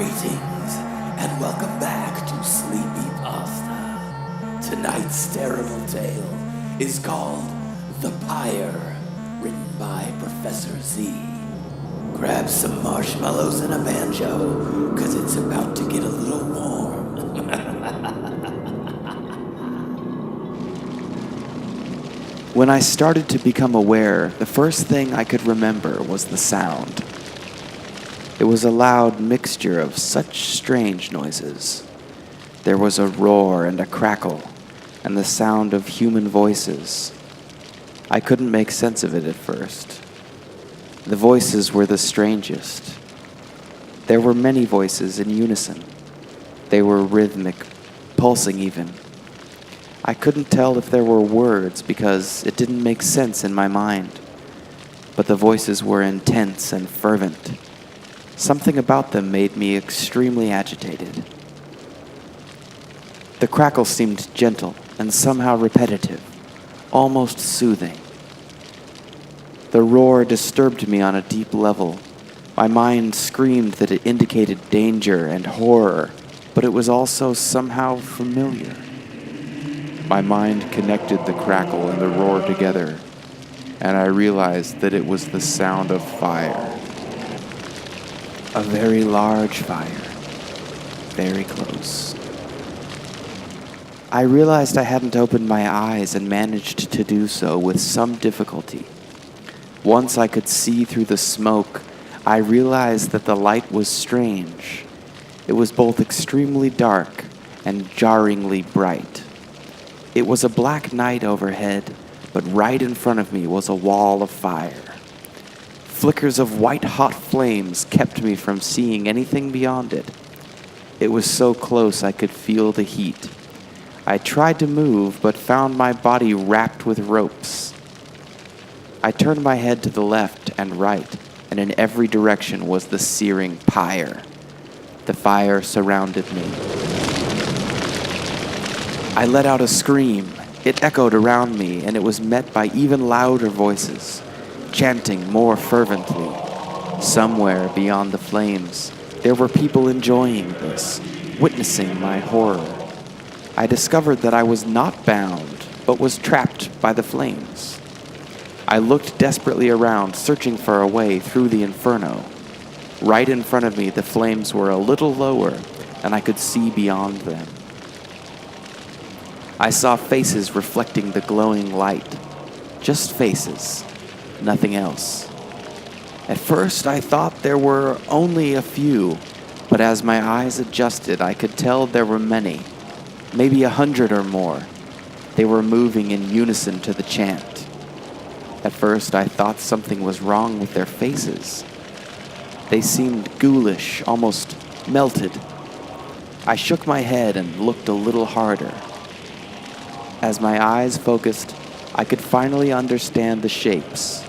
Greetings, and welcome back to Sleepy Pasta. Tonight's terrible tale is called The Pyre, written by Professor Z. Grab some marshmallows and a banjo, cause it's about to get a little warm. When I started to become aware, the first thing I could remember was the sound. It was a loud mixture of such strange noises. There was a roar and a crackle, and the sound of human voices. I couldn't make sense of it at first. The voices were the strangest. There were many voices in unison. They were rhythmic, pulsing even. I couldn't tell if there were words because it didn't make sense in my mind. But the voices were intense and fervent. Something about them made me extremely agitated. The crackle seemed gentle and somehow repetitive, almost soothing. The roar disturbed me on a deep level. My mind screamed that it indicated danger and horror, but it was also somehow familiar. My mind connected the crackle and the roar together, and I realized that it was the sound of fire. A very large fire, very close. I realized I hadn't opened my eyes and managed to do so with some difficulty. Once I could see through the smoke, I realized that the light was strange. It was both extremely dark and jarringly bright. It was a black night overhead, but right in front of me was a wall of fire. Flickers of white-hot flames kept me from seeing anything beyond it. It was so close I could feel the heat. I tried to move, but found my body wrapped with ropes. I turned my head to the left and right, and in every direction was the searing pyre. The fire surrounded me. I let out a scream. It echoed around me, and it was met by even louder voices, chanting more fervently. Somewhere beyond the flames, there were people enjoying this, witnessing my horror. I discovered that I was not bound, but was trapped by the flames. I looked desperately around, searching for a way through the inferno. Right in front of me, the flames were a little lower, and I could see beyond them. I saw faces reflecting the glowing light. Just faces. Nothing else. At first, I thought there were only a few, but as my eyes adjusted, I could tell there were many, maybe 100 or more. They were moving in unison to the chant. At first, I thought something was wrong with their faces. They seemed ghoulish, almost melted. I shook my head and looked a little harder. As my eyes focused, I could finally understand the shapes.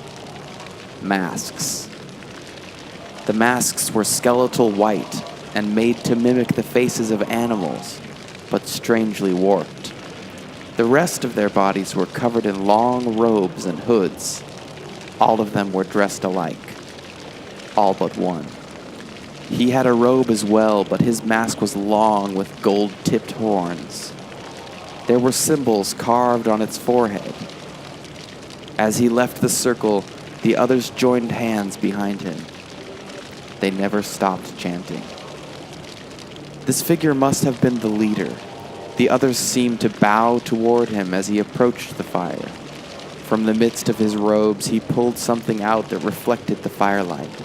Masks. The masks were skeletal white and made to mimic the faces of animals, but strangely warped. The rest of their bodies were covered in long robes and hoods. All of them were dressed alike. All but one. He had a robe as well, but his mask was long with gold-tipped horns. There were symbols carved on its forehead. As he left the circle, the others joined hands behind him. They never stopped chanting. This figure must have been the leader. The others seemed to bow toward him as he approached the fire. From the midst of his robes, he pulled something out that reflected the firelight.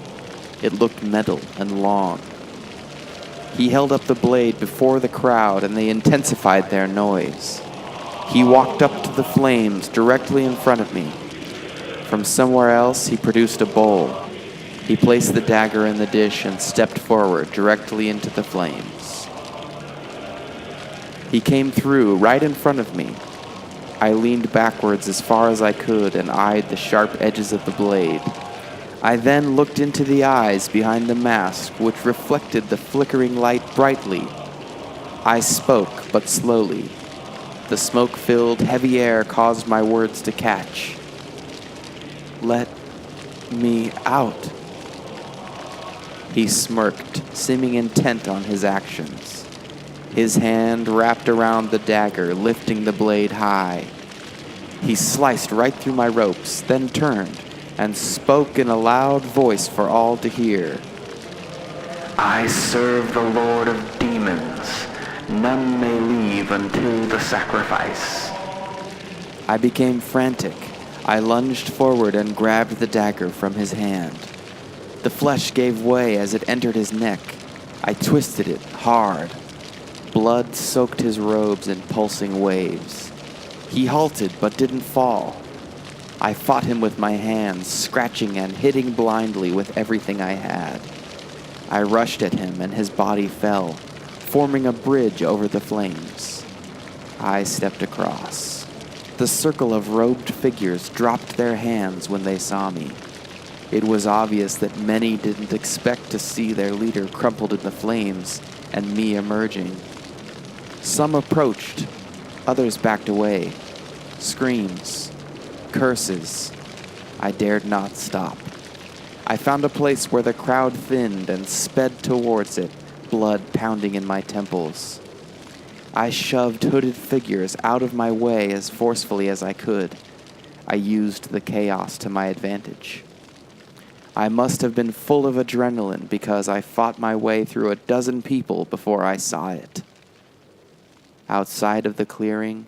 It looked metal and long. He held up the blade before the crowd, and they intensified their noise. He walked up to the flames directly in front of me. From somewhere else, he produced a bowl. He placed the dagger in the dish and stepped forward directly into the flames. He came through right in front of me. I leaned backwards as far as I could and eyed the sharp edges of the blade. I then looked into the eyes behind the mask, which reflected the flickering light brightly. I spoke, but slowly. The smoke-filled, heavy air caused my words to catch. Let me out. He smirked, seeming intent on his actions. His hand wrapped around the dagger, lifting the blade high. He sliced right through my ropes, then turned and spoke in a loud voice for all to hear. I serve the Lord of Demons. None may leave until the sacrifice. I became frantic. I lunged forward and grabbed the dagger from his hand. The flesh gave way as it entered his neck. I twisted it hard. Blood soaked his robes in pulsing waves. He halted but didn't fall. I fought him with my hands, scratching and hitting blindly with everything I had. I rushed at him and his body fell, forming a bridge over the flames. I stepped across. The circle of robed figures dropped their hands when they saw me. It was obvious that many didn't expect to see their leader crumpled in the flames and me emerging. Some approached, others backed away. Screams, curses. I dared not stop. I found a place where the crowd thinned and sped towards it, blood pounding in my temples. I shoved hooded figures out of my way as forcefully as I could. I used the chaos to my advantage. I must have been full of adrenaline because I fought my way through a dozen people before I saw it. Outside of the clearing,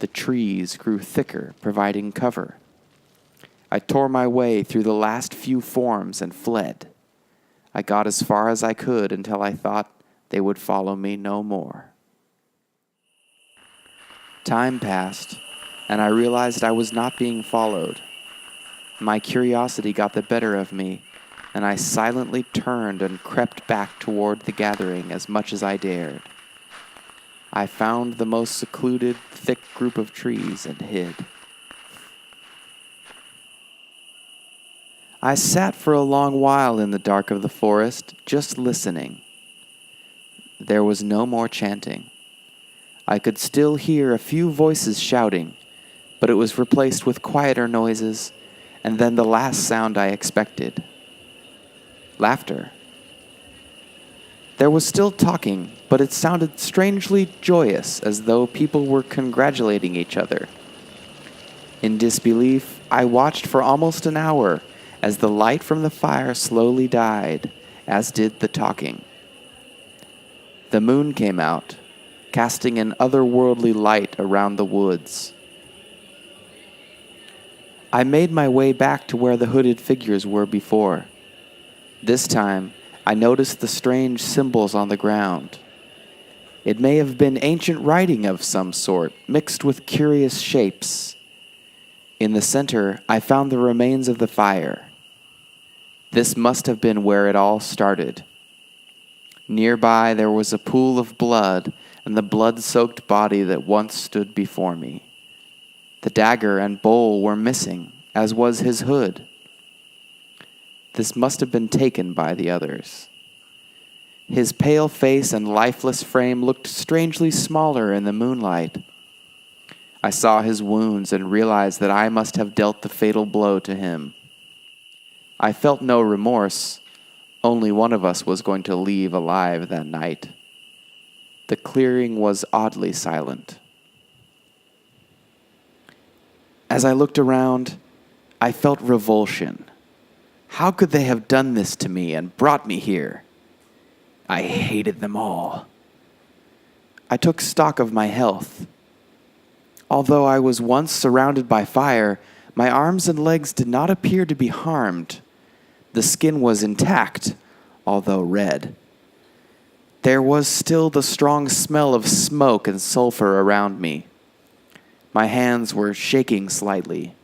the trees grew thicker, providing cover. I tore my way through the last few forms and fled. I got as far as I could until I thought they would follow me no more. Time passed, and I realized I was not being followed. My curiosity got the better of me, and I silently turned and crept back toward the gathering as much as I dared. I found the most secluded, thick group of trees and hid. I sat for a long while in the dark of the forest, just listening. There was no more chanting. I could still hear a few voices shouting, but it was replaced with quieter noises, and then the last sound I expected. Laughter. There was still talking, but it sounded strangely joyous, as though people were congratulating each other. In disbelief, I watched for almost an hour as the light from the fire slowly died, as did the talking. The moon came out, casting an otherworldly light around the woods. I made my way back to where the hooded figures were before. This time, I noticed the strange symbols on the ground. It may have been ancient writing of some sort, mixed with curious shapes. In the center, I found the remains of the fire. This must have been where it all started. Nearby, there was a pool of blood and the blood-soaked body that once stood before me. The dagger and bowl were missing, as was his hood. This must have been taken by the others. His pale face and lifeless frame looked strangely smaller in the moonlight. I saw his wounds and realized that I must have dealt the fatal blow to him. I felt no remorse. Only one of us was going to leave alive that night. The clearing was oddly silent. As I looked around, I felt revulsion. How could they have done this to me and brought me here? I hated them all. I took stock of my health. Although I was once surrounded by fire, my arms and legs did not appear to be harmed. The skin was intact, although red. There was still the strong smell of smoke and sulfur around me. My hands were shaking slightly.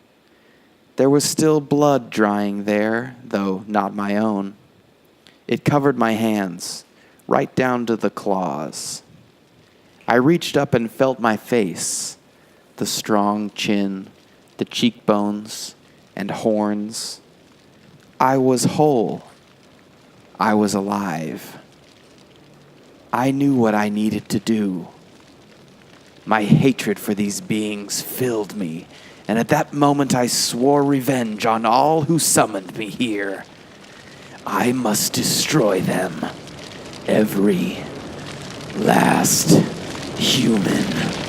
There was still blood drying there, though not my own. It covered my hands, right down to the claws. I reached up and felt my face, the strong chin, the cheekbones, and horns. I was whole. I was alive. I knew what I needed to do. My hatred for these beings filled me, and at that moment I swore revenge on all who summoned me here. I must destroy them. Every last human.